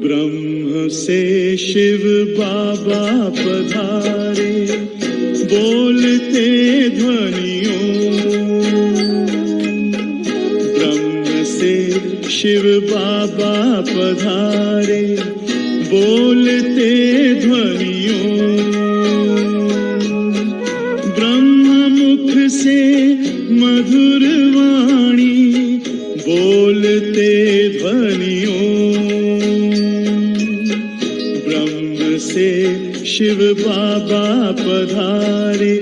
ब्रह्म से शिव बाबा पधारे, बोलते ध्वनियों। ब्रह्म से शिव बाबा पधारे, बोलते ध्वनियों। ब्रह्म मुख से मधुर वाणी, बोलते ध्वनियों। ब्रह्म से शिव बाबा पधारे,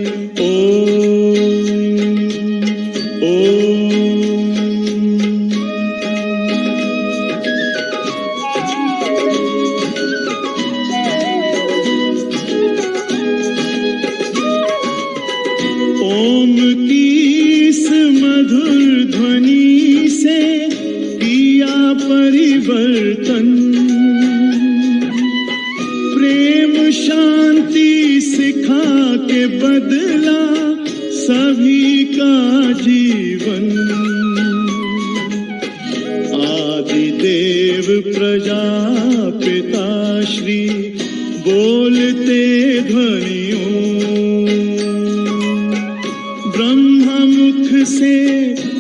ओम की इस मधुर ध्वनि से किया परिवर्तन। प्रेम शांति सिखा के बदला सभी का जीवन। आदि देव प्रजापिता श्री, बोलते ध्वनियों। ब्रह्म मुख से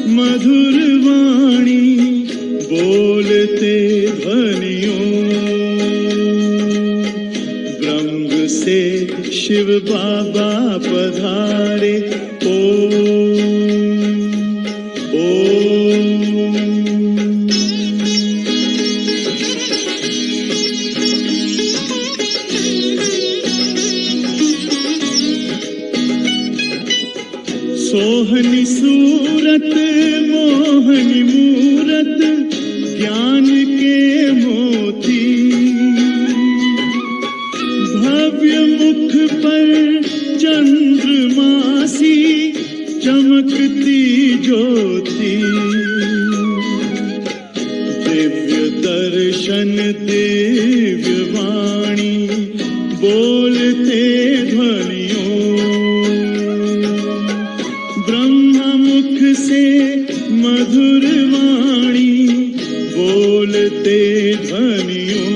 मधुर वाणी, बोलते ध्वनियों। ब्रह्म से शिव बाबा पधारे, सोहनी सूरत मोहनी मूरत, ज्ञान के मोती। भव्य मुख पर चंद्रमासी, चमकती ज्योति। दिव्य दर्शन दिव्य वाणी, बोलते ध्वनियों। ब्रह्म मुख से मधुर वाणी, बोलते ध्वनियों।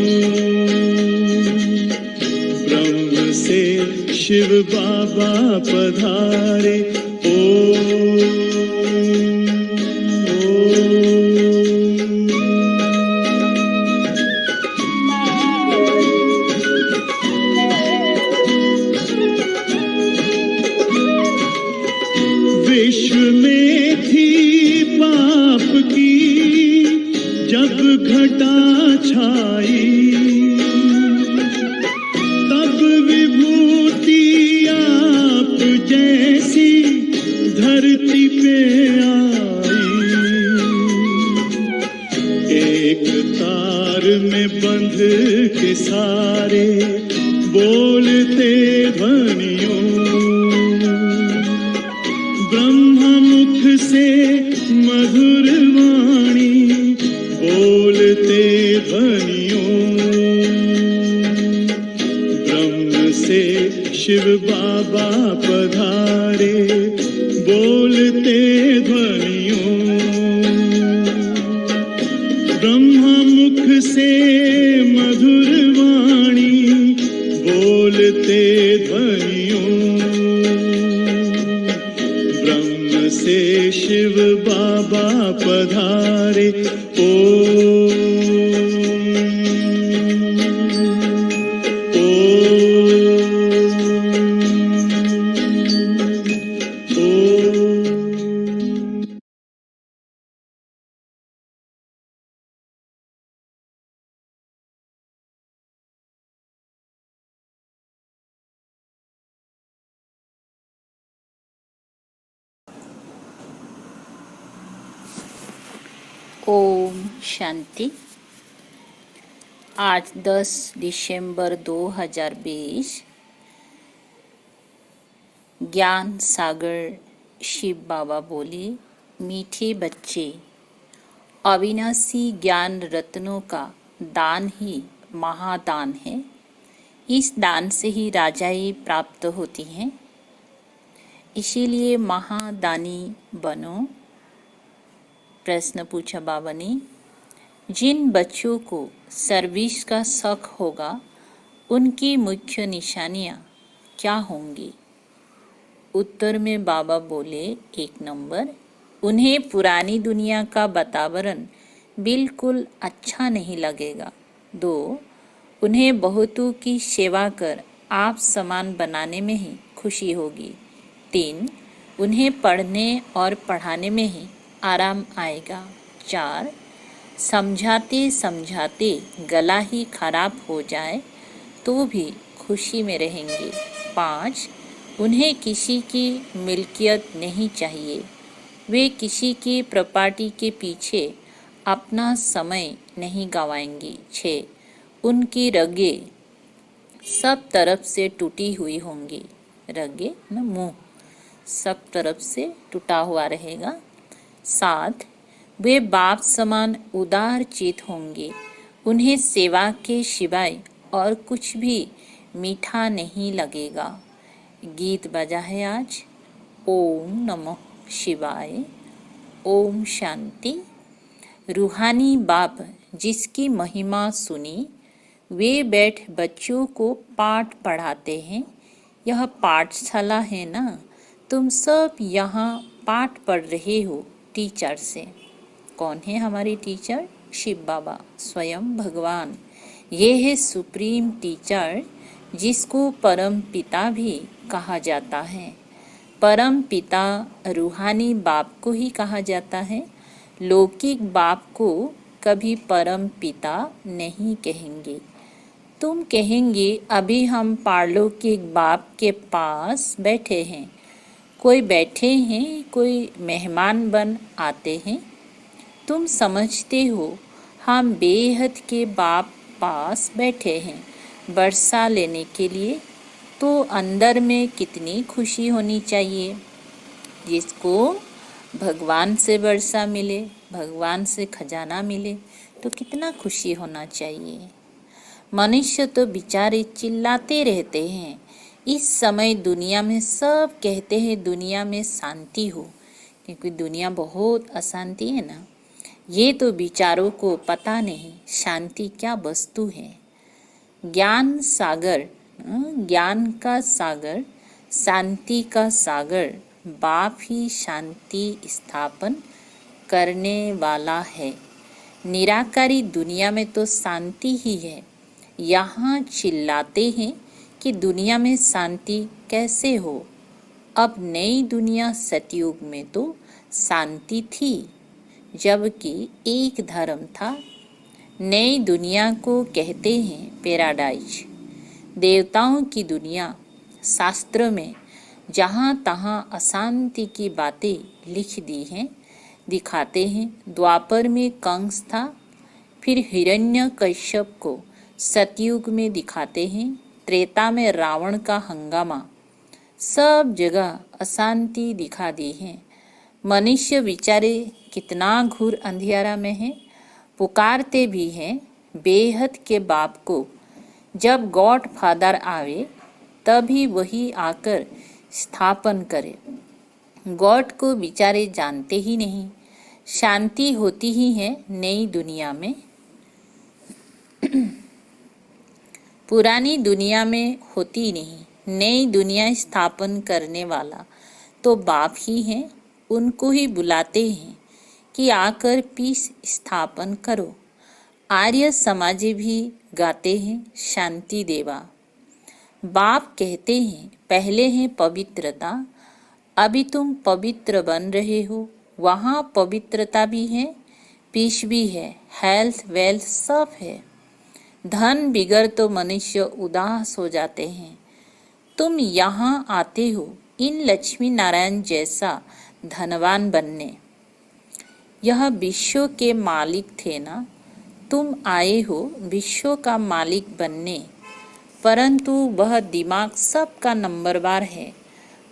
ब्रह्म से शिव बाबा पधारे, विश्व में थी पाप की जब घटा छाई, तब विभूति आप जैसी धरती पे आई। एक तार में बंध के सारे, बोलते ध्वनियों। ब्रह्म मुख से मधुर वाणी, बोलते ध्वनियों। ब्रह्म से शिव बाबा पधारे, बोलते ध्वनियों। ब्रह्म मुख से मधुर वाणी, बोलते ध्वनियों। ब्रह्म से शिव बाबा पधारे, ओम शांति। आज 10 दिसंबर 2020, ज्ञान सागर शिव बाबा बोले, मीठे बच्चे, अविनाशी ज्ञान रत्नों का दान ही महादान है। इस दान से ही राजाई प्राप्त होती हैं। इसीलिए महादानी बनो। प्रश्न पूछा बाबा ने, जिन बच्चों को सर्विस का शौक होगा उनकी मुख्य निशानियां क्या होंगी? उत्तर में बाबा बोले, 1 नंबर, उन्हें पुरानी दुनिया का वातावरण बिल्कुल अच्छा नहीं लगेगा। 2, उन्हें बहुतों की सेवा कर आप समान बनाने में ही खुशी होगी। 3, उन्हें पढ़ने और पढ़ाने में ही आराम आएगा। 4, समझाते समझाते गला ही खराब हो जाए तो भी खुशी में रहेंगे। 5, उन्हें किसी की मिल्कियत नहीं चाहिए। वे किसी की प्रॉपर्टी के पीछे अपना समय नहीं गंवाएंगी। 6, उनकी रगें सब तरफ से टूटी हुई होंगी। रगें न मुंह सब तरफ से टूटा हुआ रहेगा। 7, वे बाप समान उदार चित होंगे। उन्हें सेवा के सिवाय और कुछ भी मीठा नहीं लगेगा। गीत बजा है आज। ओम नमः शिवाय। ओम शांति। रूहानी बाप जिसकी महिमा सुनी, वे बैठ बच्चों को पाठ पढ़ाते हैं। यह पाठशाला है ना, तुम सब यहाँ पाठ पढ़ रहे हो टीचर से। कौन है हमारी टीचर? शिव बाबा, स्वयं भगवान। ये है सुप्रीम टीचर, जिसको परम पिता भी कहा जाता है। परम पिता रूहानी बाप को ही कहा जाता है। लौकिक बाप को कभी परम पिता नहीं कहेंगे। तुम कहेंगे अभी हम पारलौकिक बाप के पास बैठे हैं। कोई बैठे हैं, कोई मेहमान बन आते हैं। तुम समझते हो हम बेहद के बाप पास बैठे हैं वर्षा लेने के लिए, तो अंदर में कितनी खुशी होनी चाहिए। जिसको भगवान से वर्षा मिले, भगवान से खजाना मिले, तो कितना खुशी होना चाहिए। मनुष्य तो बेचारे चिल्लाते रहते हैं। इस समय दुनिया में सब कहते हैं दुनिया में शांति हो, क्योंकि दुनिया बहुत अशांति है ना। ये तो विचारों को पता नहीं शांति क्या वस्तु है। ज्ञान सागर, ज्ञान का सागर, शांति का सागर बाप ही शांति स्थापन करने वाला है। निराकारी दुनिया में तो शांति ही है। यहाँ चिल्लाते हैं कि दुनिया में शांति कैसे हो। अब नई दुनिया सतयुग में तो शांति थी, जबकि एक धर्म था। नई दुनिया को कहते हैं पैराडाइज, देवताओं की दुनिया। शास्त्र में जहाँ तहाँ अशांति की बातें लिख दी हैं, दिखाते हैं। द्वापर में कंस था, फिर हिरण्यकश्यप को सतयुग में दिखाते हैं। त्रेता में रावण का हंगामा, सब जगह अशांति दिखा दी है। मनुष्य बेचारे कितना घोर अंधियारा में है। पुकारते भी हैं बेहद के बाप को। जब गॉड फादर आवे तभी वही आकर स्थापन करे। गॉड को बेचारे जानते ही नहीं। शांति होती ही है नई दुनिया में, पुरानी दुनिया में होती नहीं। नई दुनिया स्थापन करने वाला तो बाप ही है। उनको ही बुलाते हैं कि आकर पीस स्थापन करो। आर्य समाजी भी गाते हैं शांति देवा। बाप कहते हैं पहले है पवित्रता, अभी तुम पवित्र बन रहे हो। वहाँ पवित्रता भी है, पीस भी है, हेल्थ वेल्थ सब है। धन बिगड़ तो मनुष्य उदास हो जाते हैं। तुम यहाँ आते हो इन लक्ष्मी नारायण जैसा धनवान बनने। यह विश्व के मालिक थे ना, तुम आए हो विश्व का मालिक बनने। परंतु वह दिमाग सबका नंबरवार है।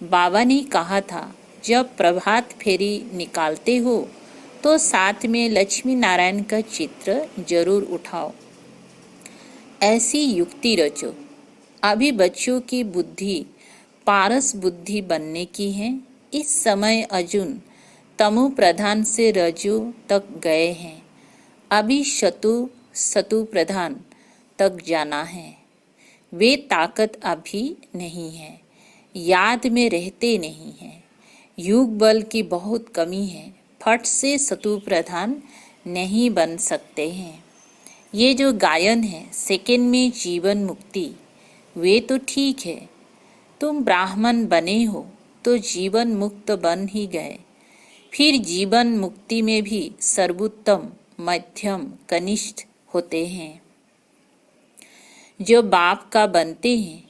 बाबा ने कहा था, जब प्रभात फेरी निकालते हो तो साथ में लक्ष्मी नारायण का चित्र जरूर उठाओ। ऐसी युक्ति रचो। अभी बच्चों की बुद्धि पारस बुद्धि बनने की है। इस समय अर्जुन तमो प्रधान से रजो तक गए हैं। अभी सतु प्रधान तक जाना है। वे ताकत अभी नहीं है, याद में रहते नहीं हैं। युग बल की बहुत कमी है, फट से सतु प्रधान नहीं बन सकते हैं। ये जो गायन है सेकंड में जीवन मुक्ति, वे तो ठीक है। तुम ब्राह्मण बने हो तो जीवन मुक्त बन ही गए। फिर जीवन मुक्ति में भी सर्वोत्तम, मध्यम, कनिष्ठ होते हैं। जो बाप का बनते हैं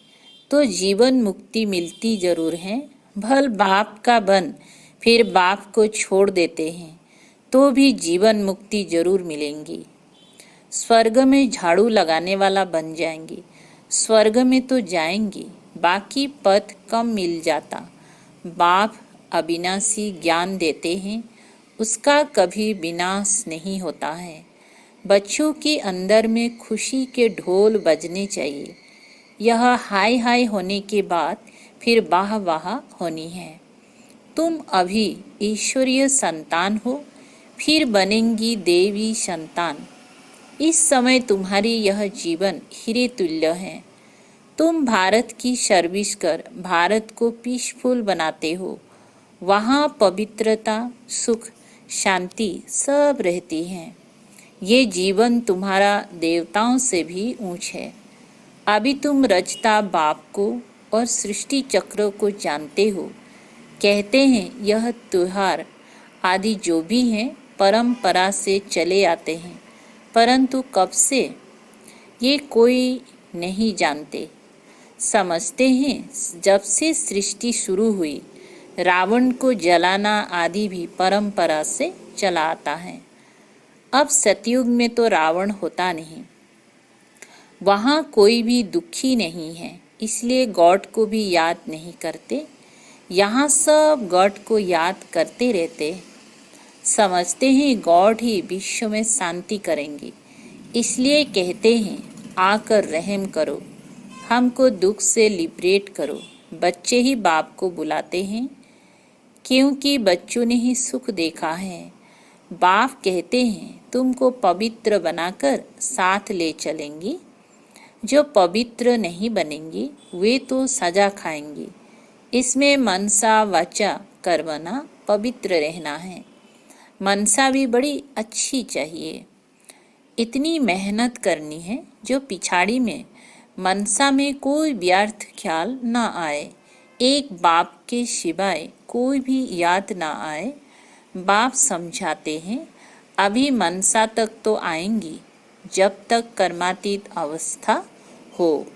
तो जीवन मुक्ति मिलती जरूर है। भल बाप का बन फिर बाप को छोड़ देते हैं तो भी जीवन मुक्ति जरूर मिलेंगी। स्वर्ग में झाड़ू लगाने वाला बन जाएंगे, स्वर्ग में तो जाएंगी, बाकी पथ कम मिल जाता। बाप अविनाशी ज्ञान देते हैं, उसका कभी विनाश नहीं होता है। बच्चों के अंदर में खुशी के ढोल बजने चाहिए। यह हाय हाय होने के बाद फिर वाह वाह होनी है। तुम अभी ईश्वरीय संतान हो, फिर बनेंगी देवी संतान। इस समय तुम्हारी यह जीवन हीरे तुल्य है। तुम भारत की सर्विस कर भारत को पीसफुल बनाते हो। वहाँ पवित्रता, सुख, शांति सब रहती है। ये जीवन तुम्हारा देवताओं से भी ऊंच है। अभी तुम रचता बाप को और सृष्टि चक्र को जानते हो। कहते हैं यह त्योहार आदि जो भी हैं परंपरा से चले आते हैं, परंतु कब से ये कोई नहीं जानते। समझते हैं जब से सृष्टि शुरू हुई, रावण को जलाना आदि भी परंपरा से चला आता है। अब सतयुग में तो रावण होता नहीं, वहाँ कोई भी दुखी नहीं है, इसलिए गॉड को भी याद नहीं करते। यहाँ सब गॉड को याद करते रहते। समझते हैं गॉड ही विश्व में शांति करेंगे, इसलिए कहते हैं आकर रहम करो, हमको दुख से लिबरेट करो। बच्चे ही बाप को बुलाते हैं क्योंकि बच्चों ने ही सुख देखा है। बाप कहते हैं तुमको पवित्र बनाकर साथ ले चलेंगी। जो पवित्र नहीं बनेंगी वे तो सजा खाएंगी। इसमें मनसा वाचा कर्मणा पवित्र रहना है। मनसा भी बड़ी अच्छी चाहिए। इतनी मेहनत करनी है जो पिछाड़ी में मनसा में कोई व्यर्थ ख्याल ना आए, एक बाप के सिवाय कोई भी याद ना आए। बाप समझाते हैं अभी मनसा तक तो आएंगी जब तक कर्मातीत अवस्था हो।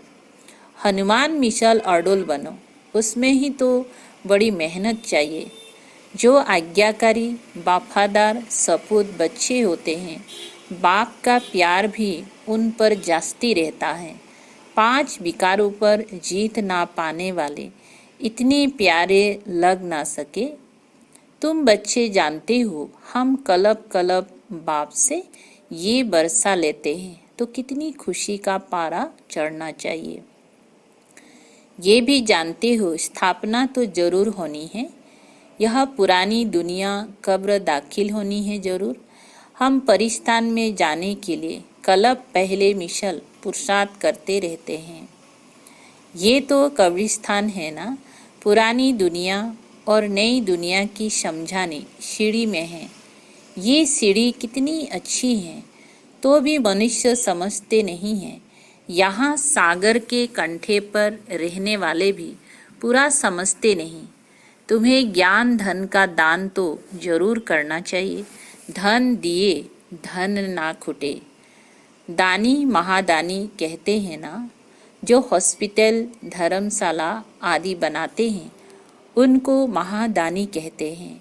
हनुमान मिसाल अडोल बनो, उसमें ही तो बड़ी मेहनत चाहिए। जो आज्ञाकारी वफादार सपूत बच्चे होते हैं, बाप का प्यार भी उन पर जास्ती रहता है। 5 विकारों पर जीत ना पाने वाले इतने प्यारे लग ना सके। तुम बच्चे जानते हो हम कलब कलब बाप से ये बरसा लेते हैं तो कितनी खुशी का पारा चढ़ना चाहिए। ये भी जानते हो स्थापना तो जरूर होनी है। यह पुरानी दुनिया कब्र दाखिल होनी है जरूर। हम परिस्थान में जाने के लिए कलब पहले मिशल पुरुषार्थ करते रहते हैं। ये तो कब्रिस्तान है ना। पुरानी दुनिया और नई दुनिया की समझाने सीढ़ी में है। ये सीढ़ी कितनी अच्छी है तो भी मनुष्य समझते नहीं है। यहाँ सागर के कंठे पर रहने वाले भी पूरा समझते नहीं। तुम्हें ज्ञान धन का दान तो जरूर करना चाहिए। धन दिए धन ना खुटे। दानी महादानी कहते हैं ना। जो हॉस्पिटल, धर्मशाला आदि बनाते हैं उनको महादानी कहते हैं।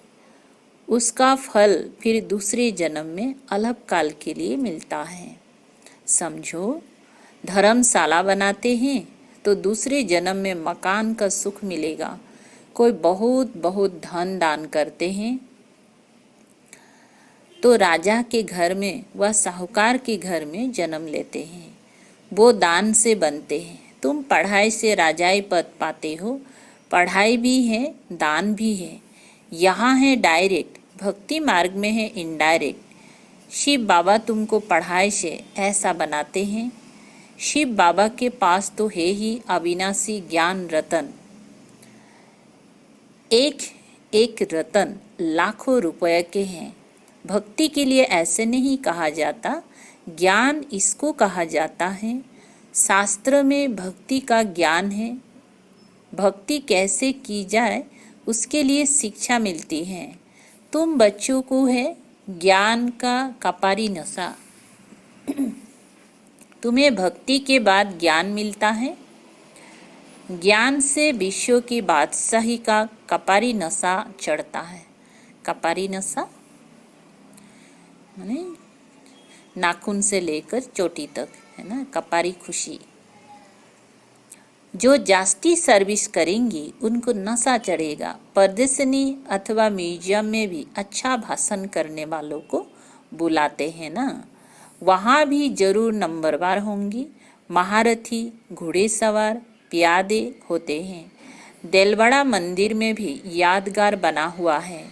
उसका फल फिर दूसरे जन्म में अलग काल के लिए मिलता है। समझो, धर्मशाला बनाते हैं तो दूसरे जन्म में मकान का सुख मिलेगा। कोई बहुत बहुत धन दान करते हैं तो राजा के घर में व साहूकार के घर में जन्म लेते हैं, वो दान से बनते हैं। तुम पढ़ाई से राजाई पद पाते हो, पढ़ाई भी है दान भी है। यहाँ है डायरेक्ट, भक्ति मार्ग में है इनडायरेक्ट। शिव बाबा तुमको पढ़ाई से ऐसा बनाते हैं। शिव बाबा के पास तो है ही अविनाशी ज्ञान रतन, एक एक रतन लाखों रुपए के हैं। भक्ति के लिए ऐसे नहीं कहा जाता, ज्ञान इसको कहा जाता है। शास्त्र में भक्ति का ज्ञान है, भक्ति कैसे की जाए उसके लिए शिक्षा मिलती है। तुम बच्चों को है ज्ञान का कपारी नशा। तुम्हें भक्ति के बाद ज्ञान मिलता है। ज्ञान से विश्व की बादशाही का कपारी नशा चढ़ता है। कपारी नशा माने नाखून से लेकर चोटी तक, है ना, कपारी खुशी। जो जास्ती सर्विस करेंगी उनको नशा चढ़ेगा। प्रदर्शनी अथवा म्यूजियम में भी अच्छा भाषण करने वालों को बुलाते हैं ना, वहाँ भी जरूर नंबरवार होंगी। महारथी, घोड़ेसवार, प्यादे होते हैं। देलवाड़ा मंदिर में भी यादगार बना हुआ है।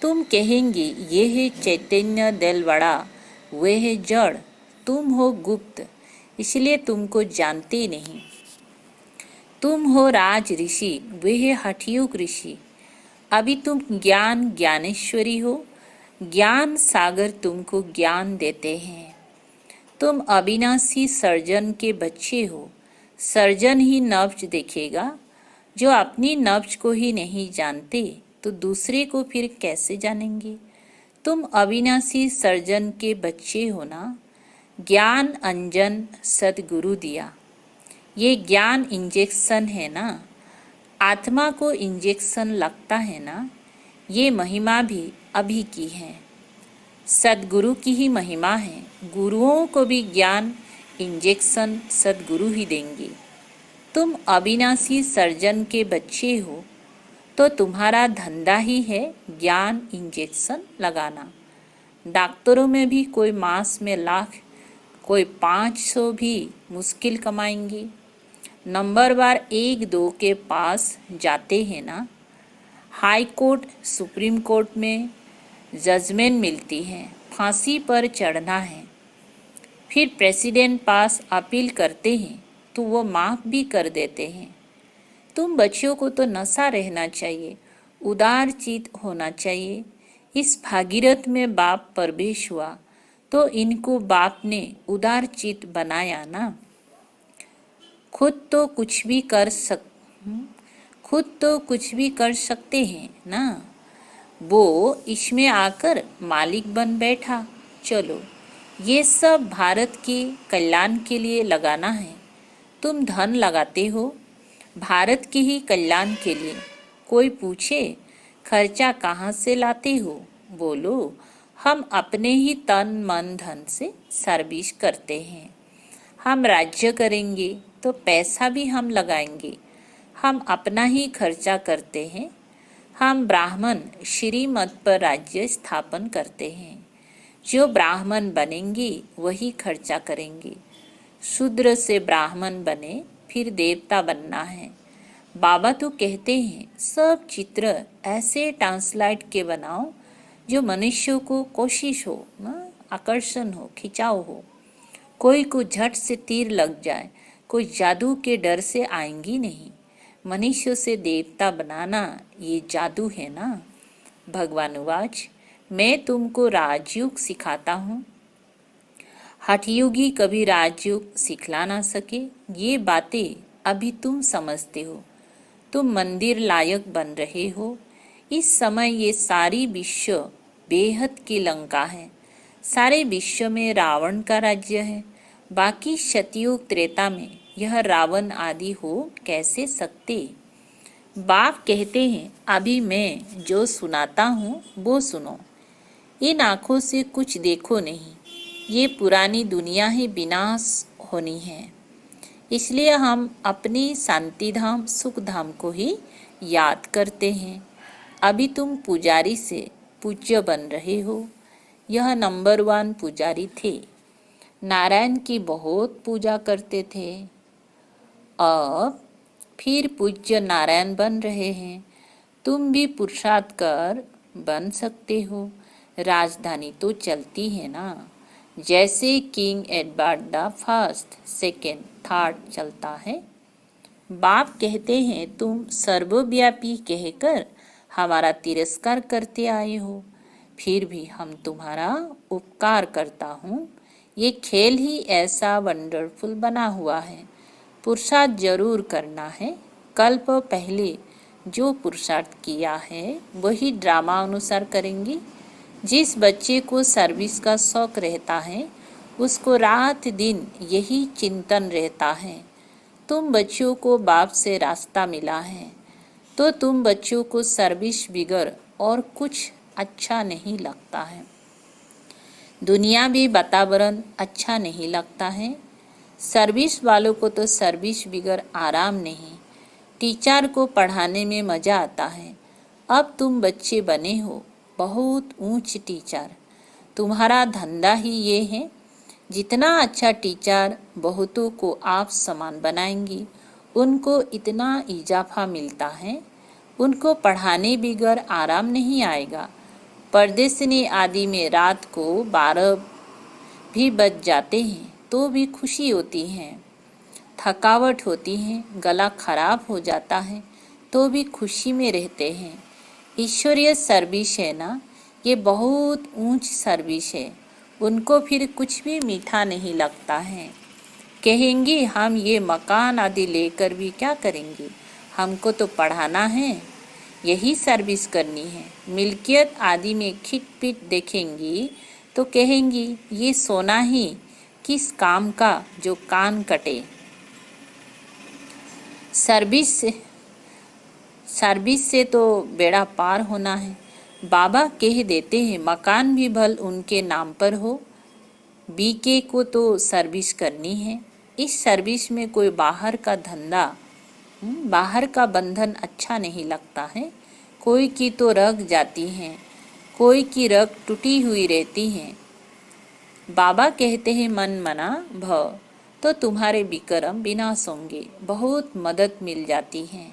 तुम कहेंगे ये है चैतन्य देलवाड़ा, वे है जड़, तुम हो गुप्त, इसलिए तुमको जानते नहीं। तुम हो राज ऋषि, वे है हठयोग ऋषि। अभी तुम ज्ञान ज्ञानेश्वरी हो, ज्ञान सागर तुमको ज्ञान देते हैं। तुम अविनाशी सर्जन के बच्चे हो। सर्जन ही नब्ज देखेगा। जो अपनी नब्ज को ही नहीं जानते तो दूसरे को फिर कैसे जानेंगे। तुम अविनाशी सर्जन के बच्चे हो ना। ज्ञान अंजन सदगुरु दिया। ये ज्ञान इंजेक्शन है ना, आत्मा को इंजेक्शन लगता है ना। ये महिमा भी अभी की है, सदगुरु की ही महिमा है। गुरुओं को भी ज्ञान इंजेक्शन सदगुरु ही देंगे। तुम अविनाशी सर्जन के बच्चे हो तो तुम्हारा धंधा ही है ज्ञान इंजेक्शन लगाना। डॉक्टरों में भी कोई मास में लाख, कोई 500 भी मुश्किल कमाएंगे। नंबरवार 1-2 के पास जाते हैं ना। हाई कोर्ट, सुप्रीम कोर्ट में जजमेंट मिलती है, फांसी पर चढ़ना है। फिर प्रेसिडेंट पास अपील करते हैं तो वो माफ़ भी कर देते हैं। तुम बच्चों को तो नशा रहना चाहिए, उदार चित होना चाहिए। इस भागीरथ में बाप प्रवेश हुआ तो इनको बाप ने उदार चित बनाया ना। खुद तो कुछ भी कर सकते हैं ना। वो इसमें आकर मालिक बन बैठा। चलो, ये सब भारत के कल्याण के लिए लगाना है। तुम धन लगाते हो भारत के ही कल्याण के लिए। कोई पूछे खर्चा कहाँ से लाते हो, बोलो हम अपने ही तन मन धन से सर्विस करते हैं। हम राज्य करेंगे तो पैसा भी हम लगाएंगे। हम अपना ही खर्चा करते हैं। हम ब्राह्मण श्रीमत पर राज्य स्थापन करते हैं। जो ब्राह्मण बनेंगे वही खर्चा करेंगे। शूद्र से ब्राह्मण बने फिर देवता बनना है। बाबा तो कहते हैं सब चित्र ऐसे ट्रांसलाइट के बनाओ जो मनुष्यों को कोशिश हो ना, आकर्षण हो, खिंचाव हो। कोई को झट से तीर लग जाए, कोई जादू के डर से आएंगी नहीं। मनुष्य से देवता बनाना ये जादू है ना। भगवान वाच, मैं तुमको राजयोग सिखाता हूँ। हठयोगी कभी राजयोग सिखला ना सके। ये बातें अभी तुम समझते हो। तुम मंदिर लायक बन रहे हो। इस समय ये सारी विश्व बेहद की लंका है। सारे विश्व में रावण का राज्य है। बाकी सतयुग त्रेता में यह रावण आदि हो कैसे सकते। बाप कहते हैं अभी मैं जो सुनाता हूँ वो सुनो। इन आँखों से कुछ देखो नहीं। ये पुरानी दुनिया ही विनाश होनी है। इसलिए हम अपनी शांति धाम सुख धाम को ही याद करते हैं। अभी तुम पुजारी से पूज्य बन रहे हो। यह नंबर 1 पुजारी थे, नारायण की बहुत पूजा करते थे। अब फिर पूज्य नारायण बन रहे हैं। तुम भी पुरुषार्थ कर बन सकते हो। राजधानी तो चलती है ना, जैसे king Edward the first, second, third चलता है। बाप कहते हैं तुम सर्वव्यापी कहकर हमारा तिरस्कार करते आए हो, फिर भी हम तुम्हारा उपकार करता हूँ। ये खेल ही ऐसा वंडरफुल बना हुआ है। पुरुषार्थ जरूर करना है। कल्प पहले जो पुरुषार्थ किया है वही ड्रामा अनुसार करेंगे। जिस बच्चे को सर्विस का शौक रहता है उसको रात दिन यही चिंतन रहता है। तुम बच्चों को बाप से रास्ता मिला है तो तुम बच्चों को सर्विस बिगर और कुछ अच्छा नहीं लगता है। दुनिया भी वातावरण अच्छा नहीं लगता है। सर्विस वालों को तो सर्विस बिगर आराम नहीं। टीचर को पढ़ाने में मज़ा आता है। अब तुम बच्चे बने हो बहुत ऊंच टीचर। तुम्हारा धंधा ही ये है। जितना अच्छा टीचर बहुतों को आप समान बनाएंगी, उनको इतना इजाफा मिलता है। उनको पढ़ाने बिगर आराम नहीं आएगा। परदेसनी आदि में रात को 12 भी बज जाते हैं तो भी खुशी होती है। थकावट होती है, गला खराब हो जाता है तो भी खुशी में रहते हैं। ईश्वरीय सर्विस है ना, ये बहुत ऊंच सर्विस है। उनको फिर कुछ भी मीठा नहीं लगता है। कहेंगे हम ये मकान आदि लेकर भी क्या करेंगे, हमको तो पढ़ाना है, यही सर्विस करनी है। मिल्कियत आदि में खिटपिट देखेंगी तो कहेंगी ये सोना ही किस काम का जो कान कटे। सर्विस से तो बेड़ा पार होना है। बाबा कह देते हैं मकान भी भल उनके नाम पर हो, बीके को तो सर्विस करनी है। इस सर्विस में कोई बाहर का धंधा, बाहर का बंधन अच्छा नहीं लगता है। कोई की तो रग जाती हैं, कोई की रग टूटी हुई रहती हैं। बाबा कहते हैं मन मना भव, तो तुम्हारे विक्रम विनाश होंगे। बहुत मदद मिल जाती है।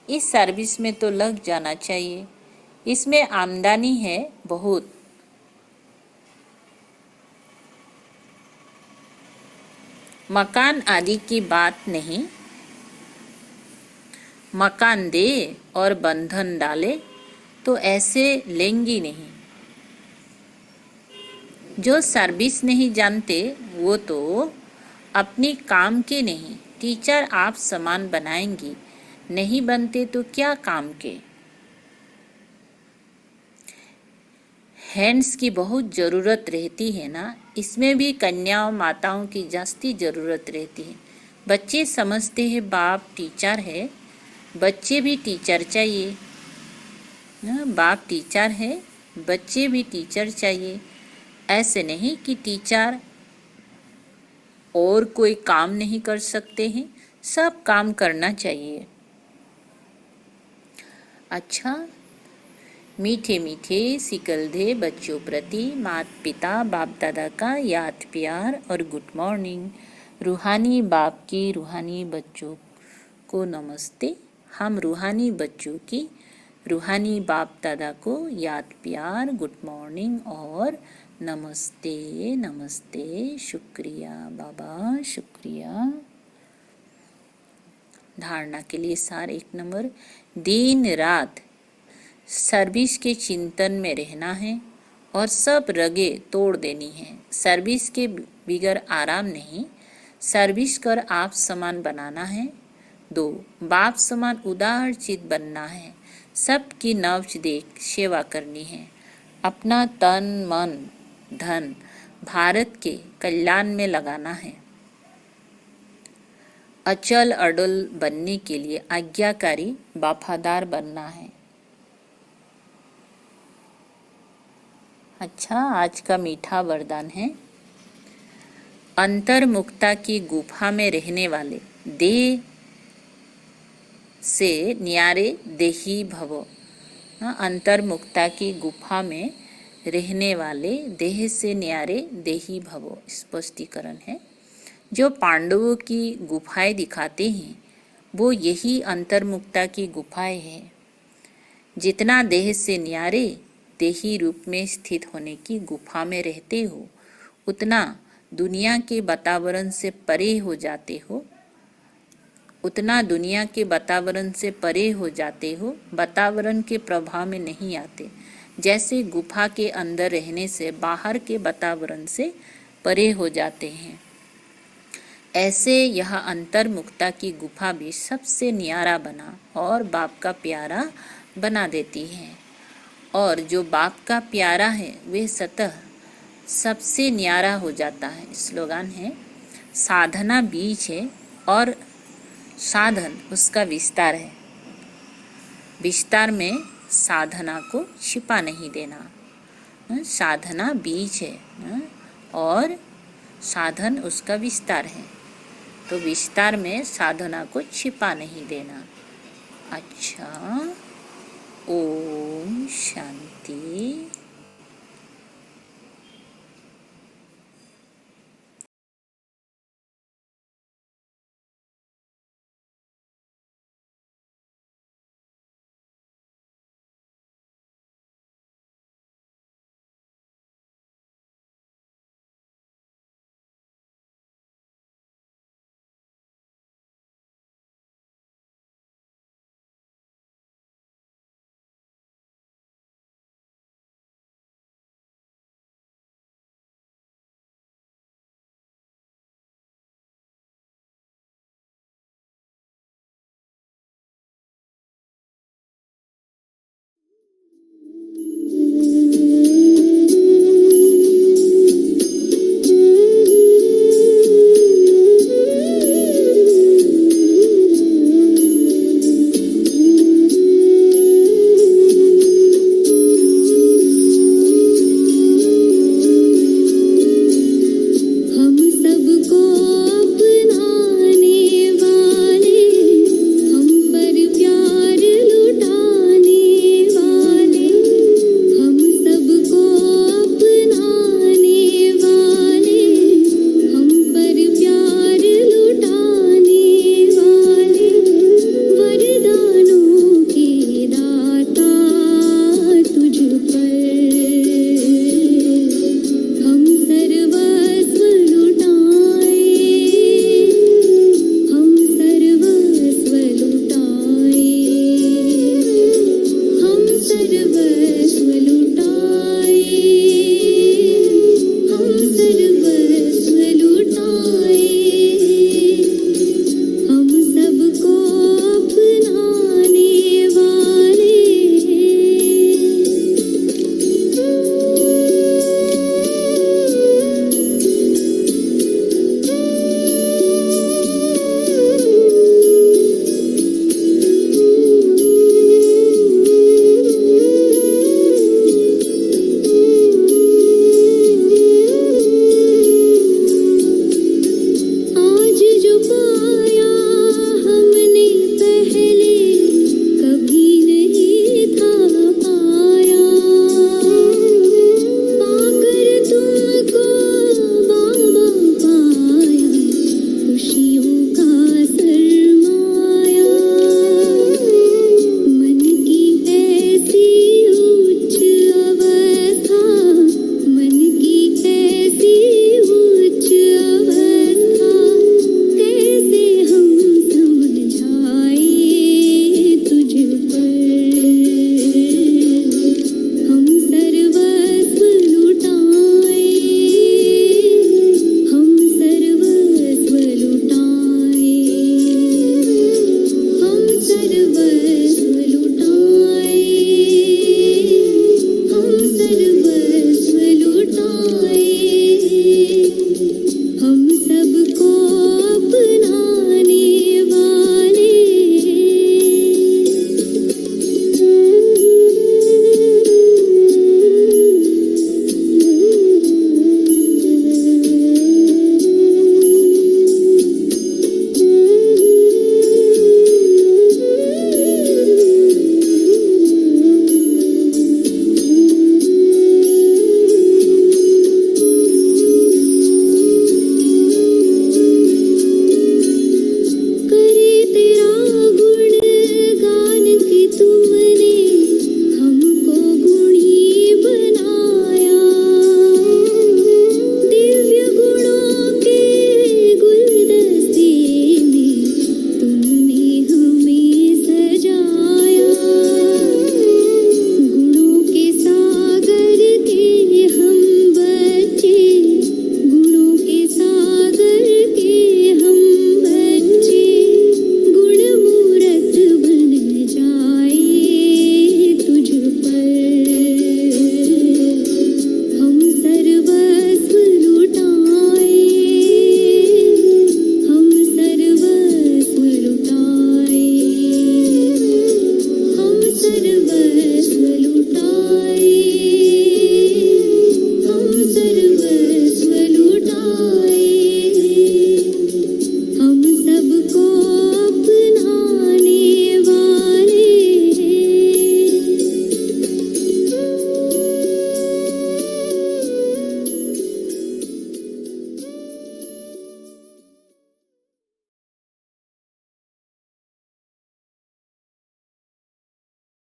इस सर्विस में तो लग जाना चाहिए। इसमें आमदनी है बहुत। मकान आदि की बात नहीं। मकान दे और बंधन डाले तो ऐसे लेंगी नहीं। जो सर्विस नहीं जानते वो तो अपनी काम के नहीं। टीचर आप समान बनाएंगी, नहीं बनते तो क्या काम के। हैंड्स की बहुत ज़रूरत रहती है ना, इसमें भी कन्याओं माताओं की जास्ती ज़रूरत रहती है। बच्चे समझते हैं बाप टीचर है, बच्चे भी टीचर चाहिए। बाप टीचर है, बच्चे भी टीचर चाहिए। ऐसे नहीं कि टीचर और कोई काम नहीं कर सकते हैं, सब काम करना चाहिए। अच्छा, मीठे मीठे सिकलधे बच्चों प्रति माता पिता बाप दादा का याद प्यार और गुड मॉर्निंग। रूहानी बाप की रूहानी बच्चों को नमस्ते। हम रूहानी बच्चों की रूहानी बाप दादा को याद प्यार, गुड मॉर्निंग और नमस्ते नमस्ते। शुक्रिया बाबा, शुक्रिया। धारणा के लिए सार 1 नंबर, दिन रात सर्विस के चिंतन में रहना है और सब रगे तोड़ देनी है। सर्विस के बिगर आराम नहीं। सर्विस कर आप समान बनाना है। 2, बाप समान उदार चित बनना है। सबकी नब्ज देख सेवा करनी है। अपना तन मन धन भारत के कल्याण में लगाना है। अचल अडल बनने के लिए आज्ञाकारी वफादार बनना है। अच्छा, आज का मीठा वरदान है, अंतर्मुक्ता की गुफा में रहने वाले देह से न्यारे देही भव। अंतर्मुक्ता की गुफा में रहने वाले देह से न्यारे देही भव स्पष्टीकरण है। जो पांडवों की गुफाएं दिखाते हैं वो यही अंतर्मुक्ता की गुफाएं हैं। जितना देह से न्यारे देही रूप में स्थित होने की गुफा में रहते हो उतना दुनिया के वातावरण से परे हो जाते हो, उतना दुनिया के वातावरण से परे हो जाते हो, वातावरण के प्रभाव में नहीं आते। जैसे गुफा के अंदर रहने से बाहर के वातावरण से परे हो जाते हैं, ऐसे यह अंतर्मुक्ता की गुफा भी सबसे न्यारा बना और बाप का प्यारा बना देती है। और जो बाप का प्यारा है वे सतह सबसे न्यारा हो जाता है। स्लोगन है, साधना बीज है और साधन उसका विस्तार है। विस्तार में साधना को छिपा नहीं देना। साधना बीज है और साधन उसका विस्तार है, तो विस्तार में साधना को छिपा नहीं देना। अच्छा, ओम शांति।